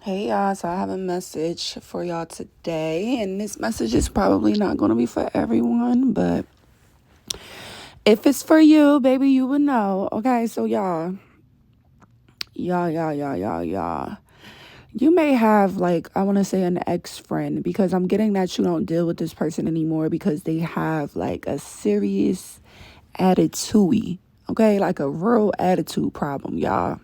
Hey y'all, so I have a message for y'all today, and this message is probably not going to be for everyone, but if it's for you, baby, you would know. Okay, so y'all. You may have, like, I want to say an ex-friend, because I'm getting that you don't deal with this person anymore because they have, like, a serious attitude, okay? Like a real attitude problem, y'all.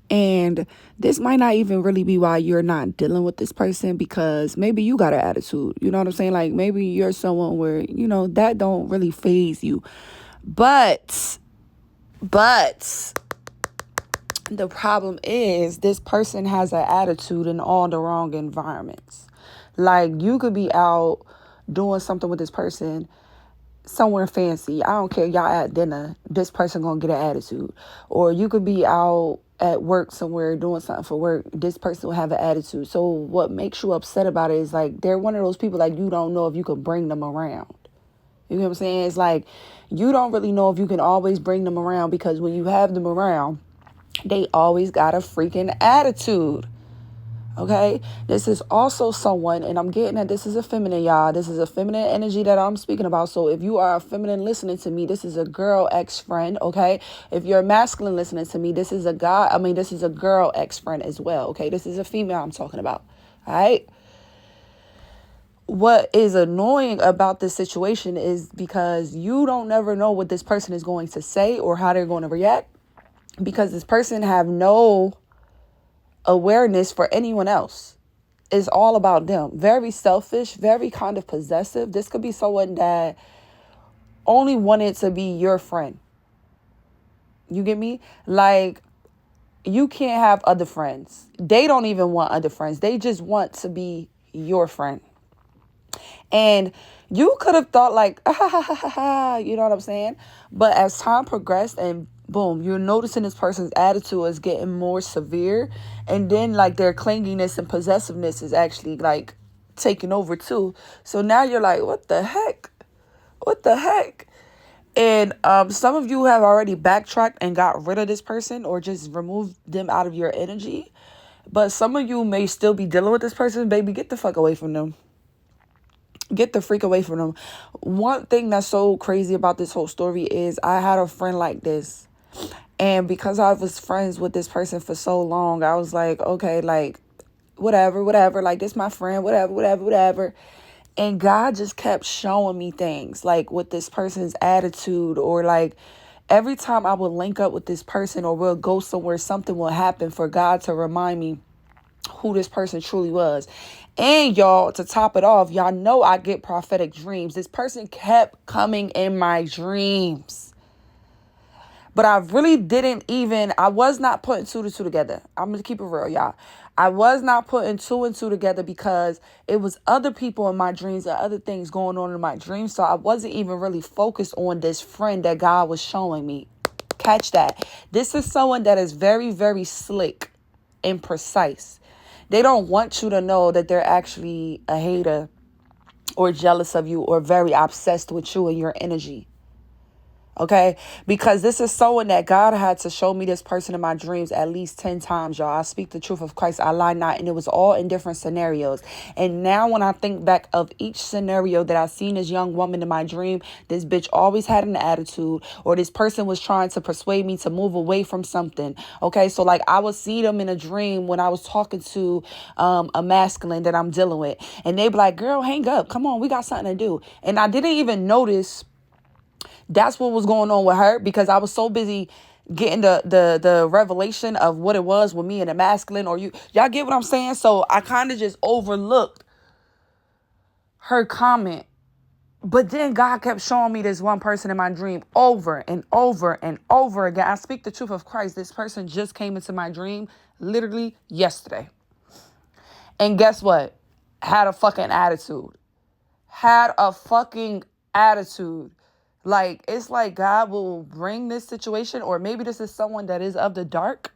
And this might not even really be why you're not dealing with this person, because maybe you got an attitude. You know what I'm saying? Like maybe you're someone where, that don't really faze you. But the problem is this person has an attitude in all the wrong environments. Like you could be out doing something with this person somewhere fancy. I don't care, y'all at dinner, this person gonna get an attitude. Or you could be out at work somewhere doing something for work, this person will have an attitude. So what makes you upset about it is like they're one of those people, like you don't know if you can bring them around. You know what I'm saying? It's like you don't really know if you can always bring them around, because when you have them around, they always got a freaking attitude. Okay, this is also someone, and I'm getting that this is a feminine, y'all. This is a feminine energy that I'm speaking about. So if you are a feminine listening to me, this is a girl ex-friend. Okay, if you're a masculine listening to me, this is a guy. This is a girl ex-friend as well. Okay, this is a female I'm talking about. All right. What is annoying about this situation is because you don't never know what this person is going to say or how they're going to react, because this person have no awareness for anyone else. It's all about them. Very selfish, very kind of possessive. This could be someone that only wanted to be your friend. You get me? Like, you can't have other friends. They don't even want other friends. They just want to be your friend. And you could have thought like, you know what I'm saying? But as time progressed and boom, you're noticing this person's attitude is getting more severe. And then like their clinginess and possessiveness is actually like taking over too. So now you're like, what the heck? What the heck? And some of you have already backtracked and got rid of this person or just removed them out of your energy. But some of you may still be dealing with this person. Baby, get the fuck away from them. Get the freak away from them. One thing that's so crazy about this whole story is I had a friend like this. And because I was friends with this person for so long, I was like, okay, like, whatever. Like, this my friend, whatever. And God just kept showing me things, like, with this person's attitude, or, like, every time I would link up with this person or we'll go somewhere, something will happen for God to remind me who this person truly was. And y'all, to top it off, y'all know I get prophetic dreams. This person kept coming in my dreams. But I really I was not putting two to two together. I'm going to keep it real, y'all. I was not putting two and two together because it was other people in my dreams and other things going on in my dreams. So I wasn't even really focused on this friend that God was showing me. Catch that. This is someone that is very, very slick and precise. They don't want you to know that they're actually a hater or jealous of you or very obsessed with you and your energy. Okay, because this is someone that God had to show me this person in my dreams at least 10 times, y'all. I speak the truth of Christ. I lie not. And it was all in different scenarios. And now when I think back of each scenario that I seen this young woman in my dream, this bitch always had an attitude, or this person was trying to persuade me to move away from something. Okay, so like I would see them in a dream when I was talking to a masculine that I'm dealing with. And they be like, girl, hang up. Come on, we got something to do. And I didn't even notice that's what was going on with her, because I was so busy getting the revelation of what it was with me and the masculine, or y'all get what I'm saying? So I kind of just overlooked her comment. But then God kept showing me this one person in my dream over and over and over again. I speak the truth of Christ. This person just came into my dream literally yesterday. And guess what? Had a fucking attitude. Like, it's like God will bring this situation, or maybe this is someone that is of the dark,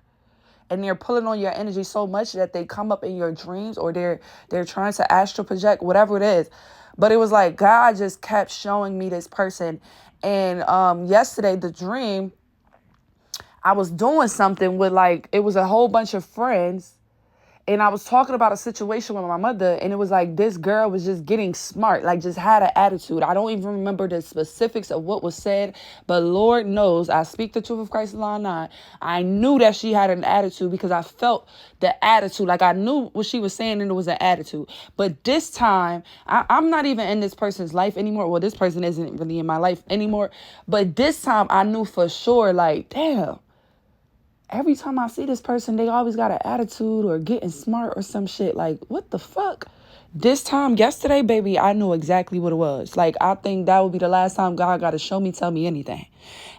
and they're pulling on your energy so much that they come up in your dreams, or they're trying to astral project, whatever it is. But it was like God just kept showing me this person. And yesterday, the dream, I was doing something with, like, it was a whole bunch of friends. And I was talking about a situation with my mother, and it was like this girl was just getting smart, like just had an attitude. I don't even remember the specifics of what was said, but Lord knows, I speak the truth of Christ alone. I knew that she had an attitude because I felt the attitude. Like I knew what she was saying, and it was an attitude. But this time, I'm not even in this person's life anymore. Well, this person isn't really in my life anymore. But this time, I knew for sure, like, damn. Every time I see this person, they always got an attitude or getting smart or some shit. Like, what the fuck? This time, yesterday, baby, I knew exactly what it was. Like, I think that would be the last time God got to tell me anything.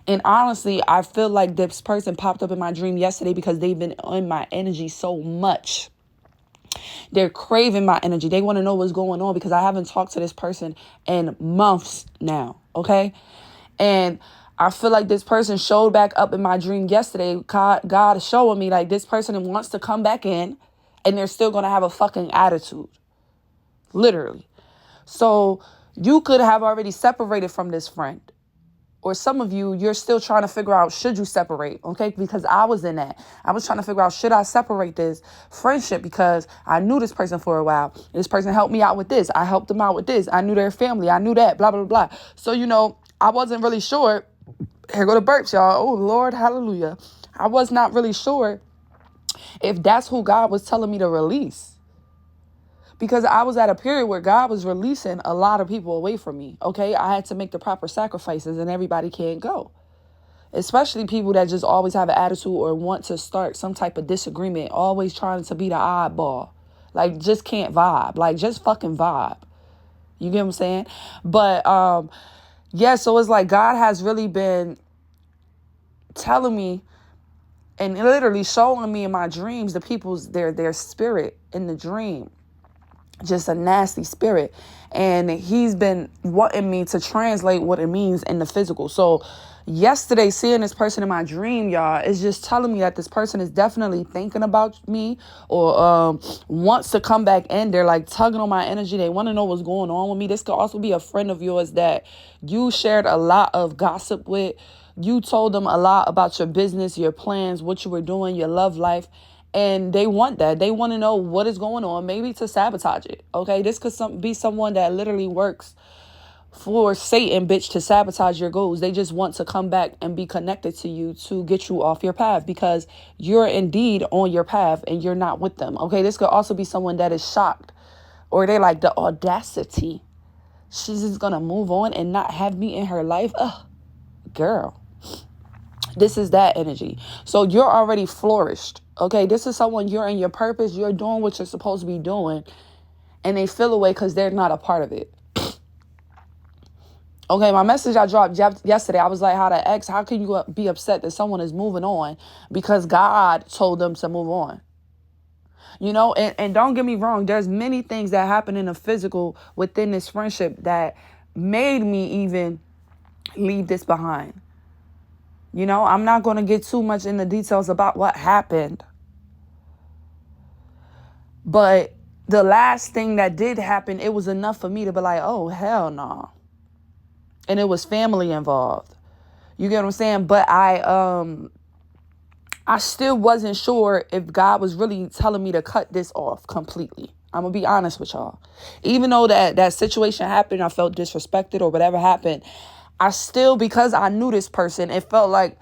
And honestly, I feel like this person popped up in my dream yesterday because they've been in my energy so much. They're craving my energy. They want to know what's going on because I haven't talked to this person in months now. Okay. And I feel like this person showed back up in my dream yesterday. God is showing me like this person wants to come back in and they're still going to have a fucking attitude. Literally. So you could have already separated from this friend. Or some of you, you're still trying to figure out, should you separate? Okay, because I was in that. I was trying to figure out, should I separate this friendship? Because I knew this person for a while. This person helped me out with this. I helped them out with this. I knew their family. I knew that, blah, blah, blah. So, I wasn't really sure. Here go the burps, y'all. Oh, Lord, hallelujah. I was not really sure if that's who God was telling me to release. Because I was at a period where God was releasing a lot of people away from me. Okay, I had to make the proper sacrifices and everybody can't go. Especially people that just always have an attitude or want to start some type of disagreement, always trying to be the oddball. Like, just can't vibe. Like, just fucking vibe. You get what I'm saying? But, yeah, so it's like God has really been telling me and literally showing me in my dreams the people's, their spirit in the dream. Just a nasty spirit. And he's been wanting me to translate what it means in the physical. So yesterday, seeing this person in my dream, y'all, is just telling me that this person is definitely thinking about me or wants to come back in. They're like tugging on my energy. They want to know what's going on with me. This could also be a friend of yours that you shared a lot of gossip with. You told them a lot about your business, your plans, what you were doing, your love life. And they want that. They want to know what is going on, maybe to sabotage it. Okay, this could be someone that literally works for Satan, bitch, to sabotage your goals. They just want to come back and be connected to you to get you off your path because you're indeed on your path and you're not with them. Okay, this could also be someone that is shocked or they like the audacity. She's just going to move on and not have me in her life. Ugh, girl. This is that energy. So you're already flourished. Okay, this is someone you're in your purpose. You're doing what you're supposed to be doing. And they feel away because they're not a part of it. Okay, my message I dropped yesterday, I was like, how can you be upset that someone is moving on because God told them to move on? And don't get me wrong. There's many things that happen in the physical within this friendship that made me even leave this behind. I'm not going to get too much in the details about what happened. But the last thing that did happen, it was enough for me to be like, oh, hell no. And it was family involved. You get what I'm saying? But I still wasn't sure if God was really telling me to cut this off completely. I'm going to be honest with y'all. Even though that situation happened, I felt disrespected or whatever happened. I still, because I knew this person, it felt like,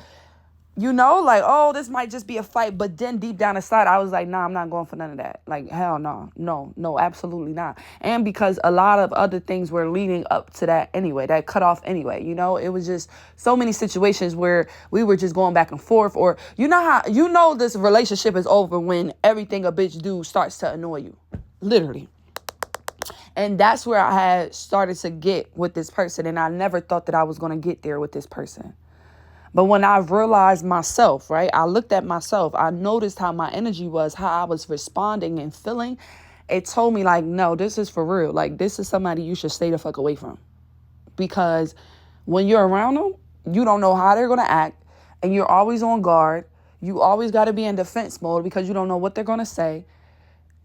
oh, this might just be a fight. But then deep down inside, I was like, nah, I'm not going for none of that. Like, hell no, absolutely not. And because a lot of other things were leading up to that anyway, that cut off anyway, it was just so many situations where we were just going back and forth. Or this relationship is over when everything a bitch do starts to annoy you. Literally. And that's where I had started to get with this person. And I never thought that I was going to get there with this person. But when I realized myself, right, I looked at myself, I noticed how my energy was, how I was responding and feeling. It told me like, no, this is for real. Like, this is somebody you should stay the fuck away from. Because when you're around them, you don't know how they're going to act. And you're always on guard. You always got to be in defense mode because you don't know what they're going to say.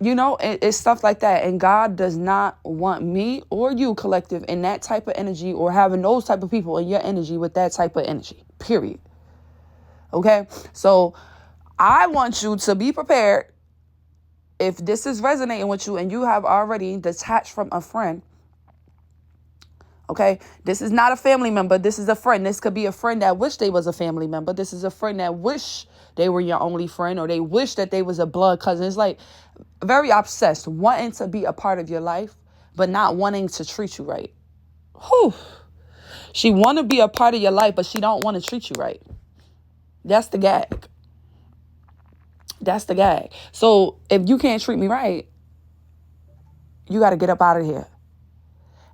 It's stuff like that. And God does not want me or you, collective, in that type of energy or having those type of people in your energy with that type of energy, period. Okay? So I want you to be prepared if this is resonating with you and you have already detached from a friend, okay, this is not a family member. This is a friend. This could be a friend that wish they was a family member. This is a friend that wish they were your only friend, or they wish that they was a blood cousin. It's like very obsessed, wanting to be a part of your life, but not wanting to treat you right. Whew. She want to be a part of your life, but she don't want to treat you right. That's the gag. That's the gag. So if you can't treat me right, you got to get up out of here.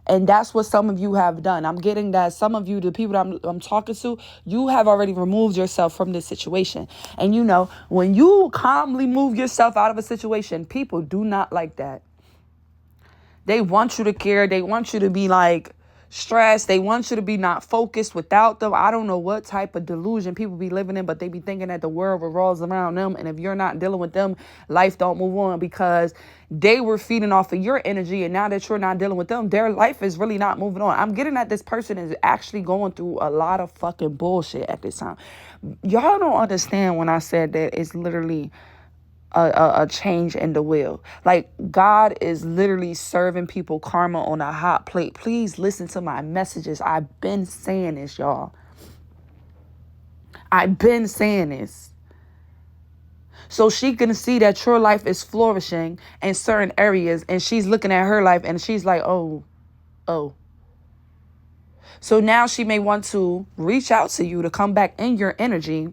And that's what some of you have done. I'm getting that some of you, the people that I'm talking to, you have already removed yourself from this situation. And you know, when you calmly move yourself out of a situation, people do not like that. They want you to care. They want you to be like stressed. They want you to be not focused without them. I don't know what type of delusion people be living in, but they be thinking that the world revolves around them. And if you're not dealing with them, life don't move on, because they were feeding off of your energy. And now that you're not dealing with them, their life is really not moving on. I'm getting that this person is actually going through a lot of fucking bullshit at this time. Y'all don't understand when I said that it's literally a change in the will. Like, God is literally serving people karma on a hot plate. Please listen to my messages. I've been saying this, y'all. I've been saying this. So she can see that your life is flourishing in certain areas, and she's looking at her life and she's like, oh. So now she may want to reach out to you to come back in your energy,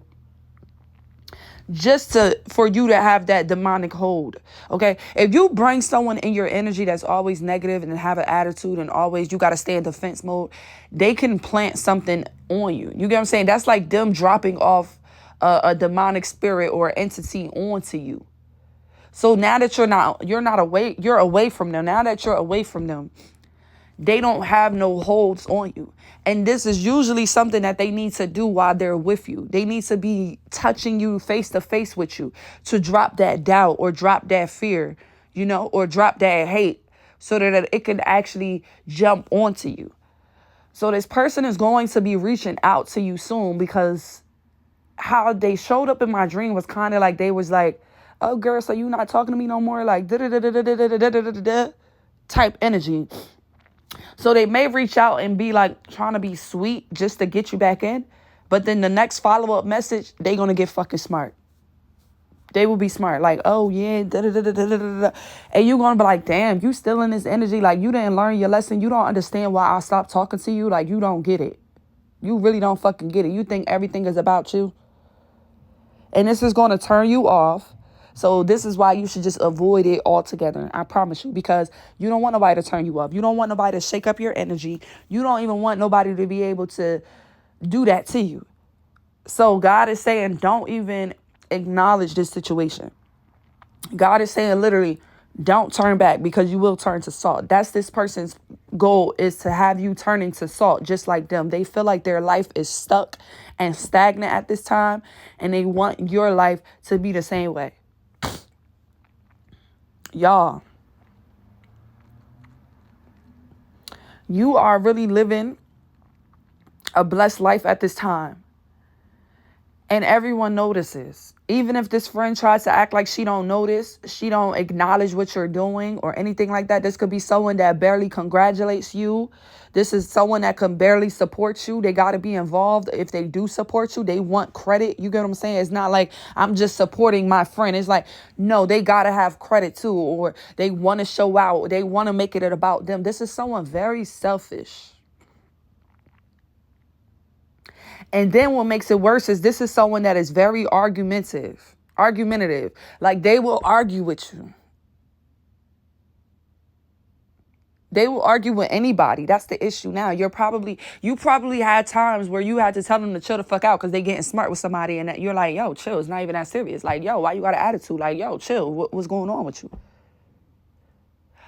just for you to have that demonic hold. Okay, if you bring someone in your energy that's always negative and have an attitude and always you got to stay in defense mode, they can plant something on you. You get what I'm saying? That's like them dropping off a demonic spirit or entity onto you. So now that you're away from them. Now that you're away from them, they don't have no holds on you. And this is usually something that they need to do while they're with you. They need to be touching you face to face with you to drop that doubt or drop that fear, or drop that hate, so that it can actually jump onto you. So this person is going to be reaching out to you soon, because how they showed up in my dream was kind of like they was like, oh, girl, so you not talking to me no more? Like, type energy. So they may reach out and be like trying to be sweet just to get you back in. But then the next follow-up message, they going to get fucking smart. They will be smart. Like, oh, yeah. And you're going to be like, damn, you still in this energy. Like, you didn't learn your lesson. You don't understand why I stopped talking to you. Like, you don't get it. You really don't fucking get it. You think everything is about you. And this is going to turn you off. So this is why you should just avoid it altogether. I promise you, because you don't want nobody to turn you up. You don't want nobody to shake up your energy. You don't even want nobody to be able to do that to you. So God is saying, don't even acknowledge this situation. God is saying literally, don't turn back, because you will turn to salt. That's this person's goal, is to have you turn into salt, just like them. They feel like their life is stuck and stagnant at this time, and they want your life to be the same way. Y'all, you are really living a blessed life at this time. And everyone notices. Even if this friend tries to act like she don't notice, she don't acknowledge what you're doing or anything like that. This could be someone that barely congratulates you. This is someone that can barely support you. They got to be involved. If they do support you, they want credit. You get what I'm saying? It's not like I'm just supporting my friend. It's like, no, they got to have credit too, or they want to show out. They want to make it about them. This is someone very selfish. And then what makes it worse is this is someone that is very argumentative. Like, they will argue with you. They will argue with anybody. That's the issue now. You probably had times where you had to tell them to chill the fuck out because they getting smart with somebody, and that you're like, yo, chill. It's not even that serious. Like, yo, why you got an attitude? Like, yo, chill. What's going on with you?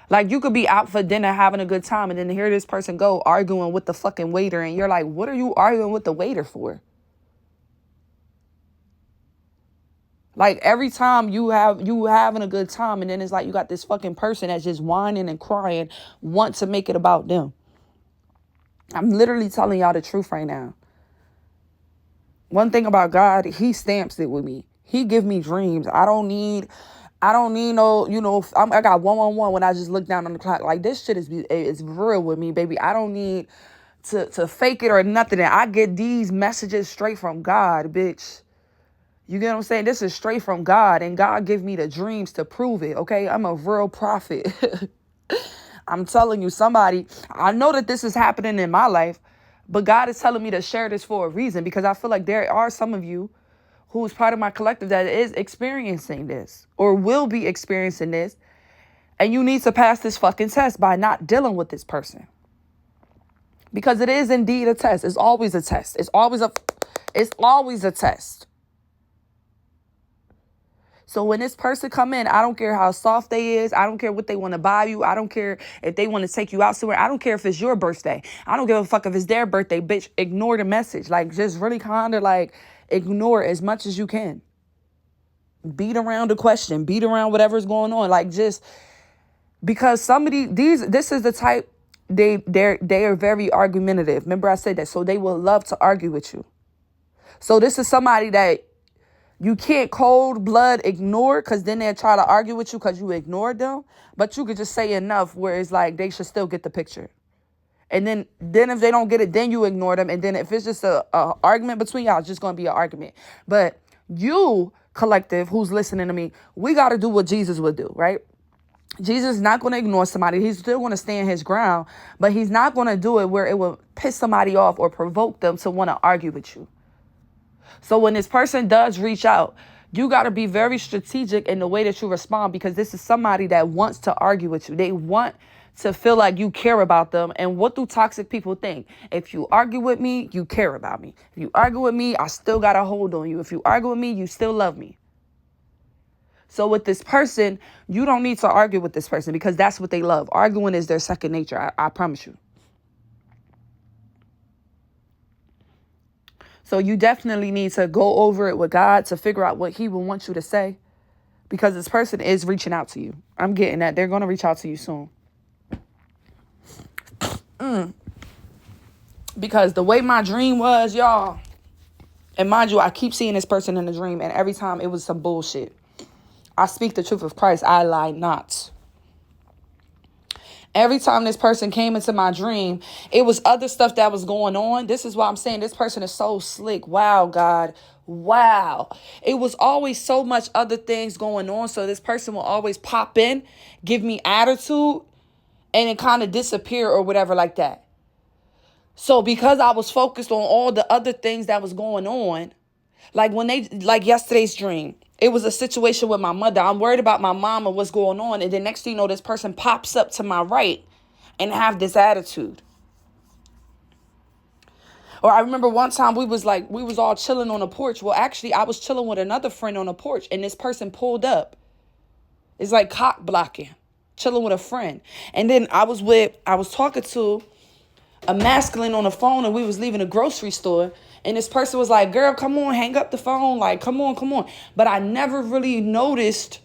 Like, you could be out for dinner having a good time, and then hear this person go arguing with the fucking waiter, and you're like, what are you arguing with the waiter for? Like, every time you having a good time, and then it's like you got this fucking person that's just whining and crying, want to make it about them. I'm literally telling y'all the truth right now. One thing about God, he stamps it with me. He give me dreams. I don't need I don't need no, I got 111 when I just look down on the clock. Like, this shit is real with me, baby. I don't need to fake it or nothing. And I get these messages straight from God, bitch. You get what I'm saying? This is straight from God, and God give me the dreams to prove it, okay? I'm a real prophet. I'm telling you, I know that this is happening in my life, but God is telling me to share this for a reason, because I feel like there are some of you who is part of my collective that is experiencing this or will be experiencing this, and you need to pass this fucking test by not dealing with this person. Because it is indeed a test. It's always a test. It's always a test. So when this person come in, I don't care how soft they is. I don't care what they want to buy you. I don't care if they want to take you out somewhere. I don't care if it's your birthday. I don't give a fuck if it's their birthday, bitch. Ignore the message. Like, just really kind of like ignore as much as you can. Beat around the question. Beat around whatever's going on. Like, just because this is the type, they are very argumentative. Remember I said that. So they will love to argue with you. So this is somebody that you can't cold blood ignore, because then they'll try to argue with you because you ignored them. But you could just say enough where it's like they should still get the picture. And then if they don't get it, then you ignore them. And then if it's just a argument between y'all, it's just going to be an argument. But you, collective, who's listening to me, we got to do what Jesus would do, right? Jesus is not going to ignore somebody. He's still going to stand his ground. But he's not going to do it where it will piss somebody off or provoke them to want to argue with you. So when this person does reach out, you got to be very strategic in the way that you respond, because this is somebody that wants to argue with you. They want to feel like you care about them. And what do toxic people think? If you argue with me, you care about me. If you argue with me, I still got a hold on you. If you argue with me, you still love me. So with this person, you don't need to argue with this person, because that's what they love. Arguing is their second nature. I promise you. So you definitely need to go over it with God to figure out what he will want you to say, because this person is reaching out to you. I'm getting that. They're going to reach out to you soon. Because the way my dream was, y'all, and mind you, I keep seeing this person in the dream, and every time it was some bullshit. I speak the truth of Christ. I lie not. Every time this person came into my dream, it was other stuff that was going on. This is why I'm saying this person is so slick. Wow, God. Wow. It was always so much other things going on. So this person will always pop in, give me attitude, and it kind of disappear or whatever like that. So because I was focused on all the other things that was going on, like yesterday's dream, it was a situation with my mother. I'm worried about my mom and what's going on. And then next thing you know, this person pops up to my right and have this attitude. Or I remember one time we was all chilling on a porch. Well, actually, I was chilling with another friend on a porch, and this person pulled up. It's like cock blocking, chilling with a friend. And then I was talking to a masculine on the phone, and we was leaving a grocery store. And this person was like, girl, come on, hang up the phone. Like, come on. But I never really noticed,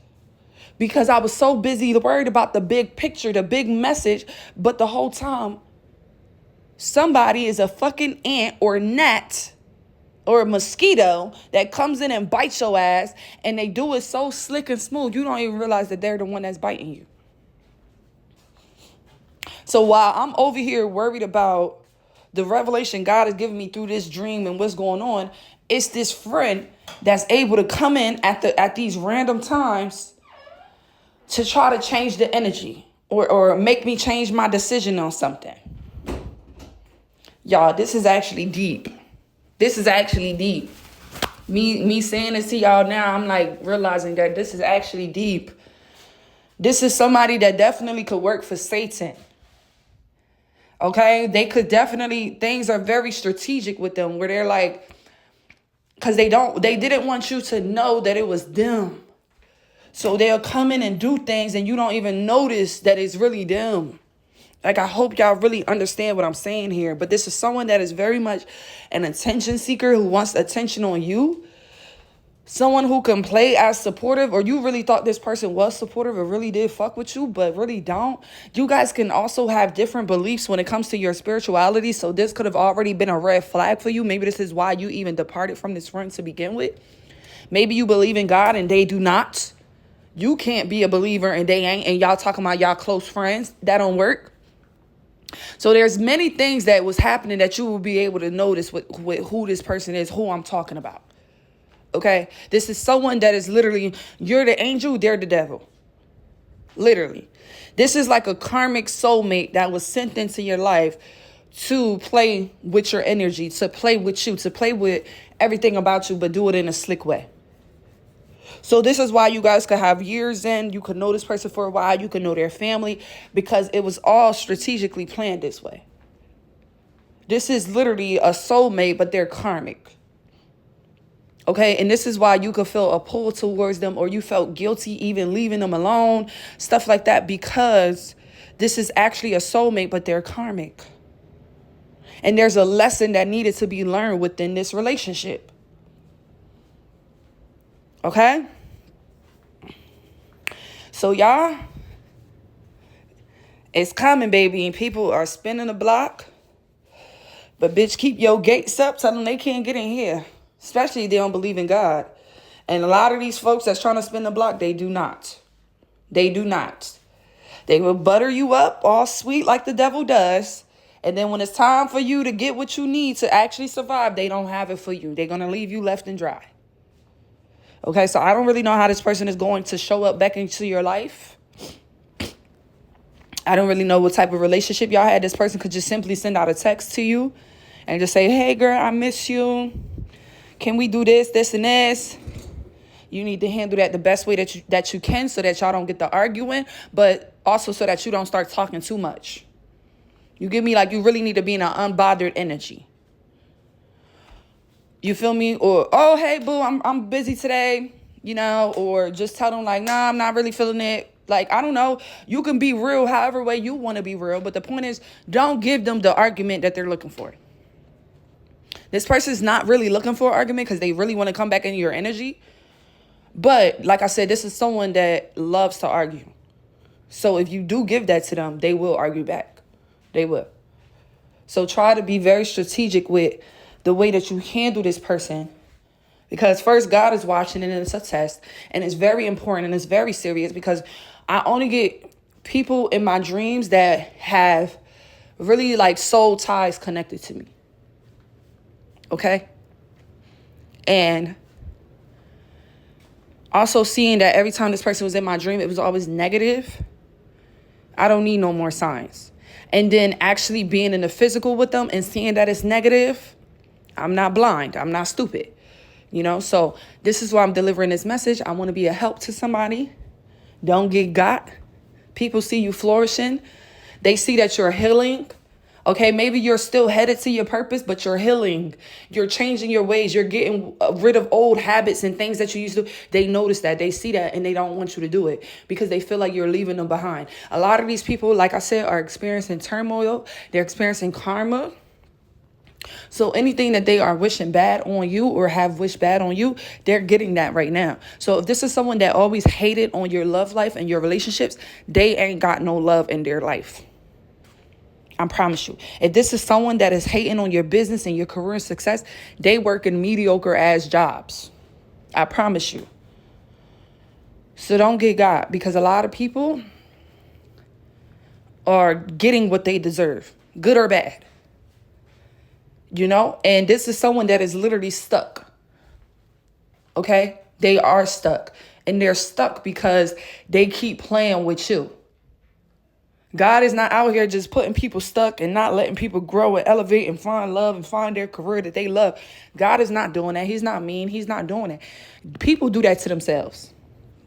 because I was so busy worried about the big picture, the big message. But the whole time, somebody is a fucking ant or gnat or a mosquito that comes in and bites your ass. And they do it so slick and smooth, you don't even realize that they're the one that's biting you. So while I'm over here worried about the revelation God has given me through this dream and what's going on, it's this friend that's able to come in at these random times to try to change the energy or make me change my decision on something. Y'all, this is actually deep. This is actually deep. Me saying this to y'all now, I'm like realizing that this is actually deep. This is somebody that definitely could work for Satan. Okay, they could definitely, things are very strategic with them where they're like, because they didn't want you to know that it was them. So they'll come in and do things and you don't even notice that it's really them. Like, I hope y'all really understand what I'm saying here. But this is someone that is very much an attention seeker who wants attention on you. Someone who can play as supportive, or you really thought this person was supportive or really did fuck with you, but really don't. You guys can also have different beliefs when it comes to your spirituality. So this could have already been a red flag for you. Maybe this is why you even departed from this friend to begin with. Maybe you believe in God and they do not. You can't be a believer and they ain't, and y'all talking about y'all close friends. That don't work. So there's many things that was happening that you will be able to notice with who this person is, who I'm talking about. Okay? This is someone that is literally, you're the angel, they're the devil. Literally. This is like a karmic soulmate that was sent into your life to play with your energy, to play with you, to play with everything about you, but do it in a slick way. So this is why you guys could have years in. You could know this person for a while. You could know their family because it was all strategically planned this way. This is literally a soulmate, but they're karmic. Okay, and this is why you could feel a pull towards them, or you felt guilty even leaving them alone, stuff like that, because this is actually a soulmate, but they're karmic. And there's a lesson that needed to be learned within this relationship. Okay? So y'all, it's coming, baby, and people are spinning the block. But bitch, keep your gates up. Tell them they can't get in here. Especially if they don't believe in God. And a lot of these folks that's trying to spin the block, they do not. They do not. They will butter you up all sweet like the devil does. And then when it's time for you to get what you need to actually survive, they don't have it for you. They're going to leave you left and dry. Okay, so I don't really know how this person is going to show up back into your life. I don't really know what type of relationship y'all had. This person could just simply send out a text to you and just say, hey, girl, I miss you. Can we do this, this, and this? You need to handle that the best way that you can so that y'all don't get to arguing, but also so that you don't start talking too much. You get me? Like, you really need to be in an unbothered energy. You feel me? Or, oh, hey, boo, I'm busy today, you know, or just tell them like, nah, I'm not really feeling it. Like, I don't know. You can be real however way you want to be real. But the point is, don't give them the argument that they're looking for. This person's not really looking for an argument because they really want to come back into your energy. But like I said, this is someone that loves to argue. So if you do give that to them, they will argue back. They will. So try to be very strategic with the way that you handle this person. Because first, God is watching and it's a test. And it's very important and it's very serious because I only get people in my dreams that have really like soul ties connected to me. Okay? And also seeing that every time this person was in my dream, it was always negative. I don't need no more signs. And then actually being in the physical with them and seeing that it's negative, I'm not blind. I'm not stupid. You know, so this is why I'm delivering this message. I want to be a help to somebody. Don't get got. People see you flourishing. They see that you're healing. Okay, maybe you're still headed to your purpose, but you're healing. You're changing your ways. You're getting rid of old habits and things that you used to do. They notice that. They see that, and they don't want you to do it because they feel like you're leaving them behind. A lot of these people, like I said, are experiencing turmoil. They're experiencing karma. So anything that they are wishing bad on you or have wished bad on you, they're getting that right now. So if this is someone that always hated on your love life and your relationships, they ain't got no love in their life. I promise you. If this is someone that is hating on your business and your career success, they work in mediocre ass jobs. I promise you. So don't get got, because a lot of people are getting what they deserve, good or bad. You know, and this is someone that is literally stuck. Okay, they are stuck, and they're stuck because they keep playing with you. God is not out here just putting people stuck and not letting people grow and elevate and find love and find their career that they love. God is not doing that. He's not mean. He's not doing it. People do that to themselves.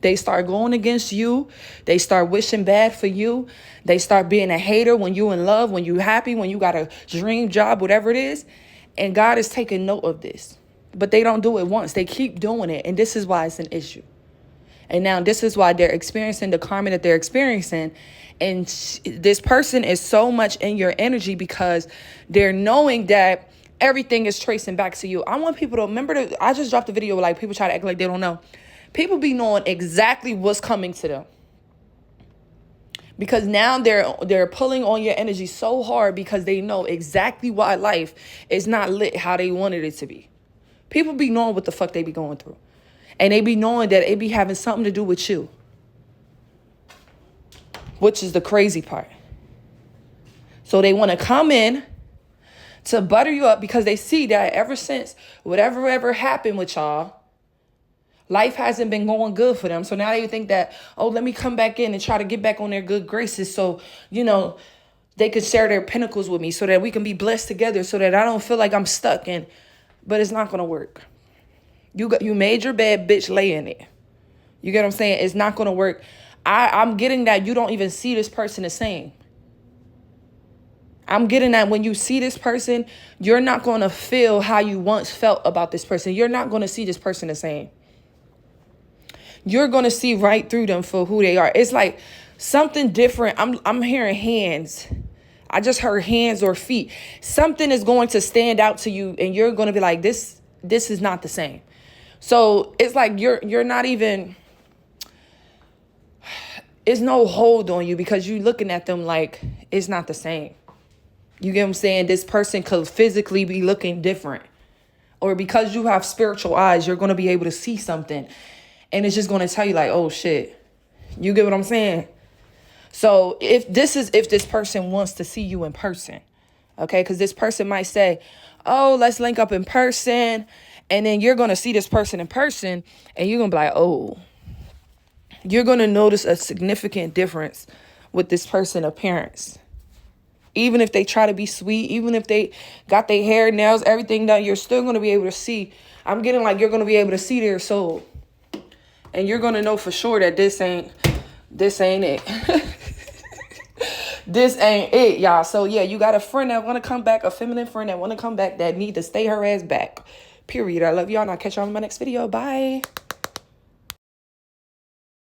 They start going against you. They start wishing bad for you. They start being a hater when you're in love, when you're happy, when you got a dream job, whatever it is. And God is taking note of this. But they don't do it once. They keep doing it. And this is why it's an issue. And now this is why they're experiencing the karma that they're experiencing. And this person is so much in your energy because they're knowing that everything is tracing back to you. I want people to remember that I just dropped a video like people try to act like they don't know. People be knowing exactly what's coming to them. Because now they're pulling on your energy so hard because they know exactly why life is not lit how they wanted it to be. People be knowing what the fuck they be going through. And they be knowing that it be having something to do with you. which is the crazy part. So they want to come in to butter you up because they see that ever since whatever ever happened with y'all, life hasn't been going good for them. So now they think that, oh, let me come back in and try to get back on their good graces so, they could share their pinnacles with me so that we can be blessed together so that I don't feel like I'm stuck. But it's not going to work. You made your bed, bitch, lay in it. You get what I'm saying? It's not going to work. I'm getting that you don't even see this person the same. I'm getting that when you see this person, you're not going to feel how you once felt about this person. You're not going to see this person the same. You're going to see right through them for who they are. It's like something different. I'm hearing hands. I just heard hands or feet. Something is going to stand out to you and you're going to be like, this is not the same. So it's like you're not even, it's no hold on you because you're looking at them like it's not the same. You get what I'm saying? This person could physically be looking different. Or because you have spiritual eyes, you're going to be able to see something. And it's just going to tell you like, oh, shit. You get what I'm saying? So if this person wants to see you in person, okay? Because this person might say, oh, let's link up in person. And then you're going to see this person in person. And you're going to be like, oh. You're going to notice a significant difference with this person's appearance. Even if they try to be sweet, even if they got their hair, nails, everything done, you're still going to be able to see. I'm getting like you're going to be able to see their soul. And you're going to know for sure that this ain't it. This ain't it, y'all. So, yeah, you got a friend that want to come back, a feminine friend that want to come back that need to stay her ass back. Period. I love y'all and I'll catch y'all in my next video. Bye.